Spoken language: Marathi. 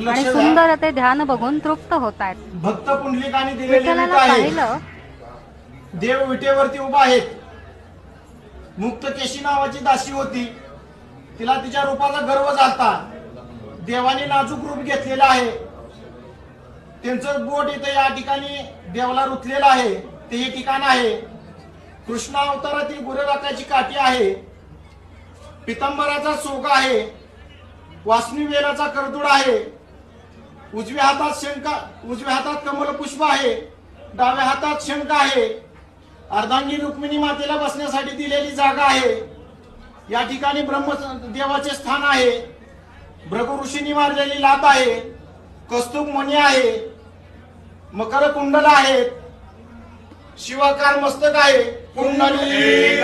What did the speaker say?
आणि सुंदर ते ध्यान बघून तृप्त होत आहेत. भक्त पुंडलिकाने दिलेले विठ्ठलाला आहे. पाहिलं देव विटेवरती उभा आहेत. मुक्त केशी नावाची दासी होती. तिला तिच्या रूपाचा गर्व झालता. देवाने नाजूक रूप घेतलेलं आहे. त्यांचं बोट इथे या ठिकाणी देवाला रुतलेलं आहे. ते हे ठिकाण आहे. कृष्ण अवतारातील गुरेराकाची काठी आहे. पितांबराचा सोगा आहे. वासनी वेलाचा करदूड आहे. उजव्या हातात कमल पुष्प आहे. डाव्या हातात शंख आहे. अर्धांगी रुक्मिणी मातेला बसण्यासाठी दिलेली जागा आहे. या ठिकाणी ब्रह्मदेवाचे स्थान आहे. भृगु ऋषींनी मारलेली लात आहे. कौस्तुभ मणी आहे. मकर कुंडल आहेत. शिवाकार मस्तक आहे. कुंडली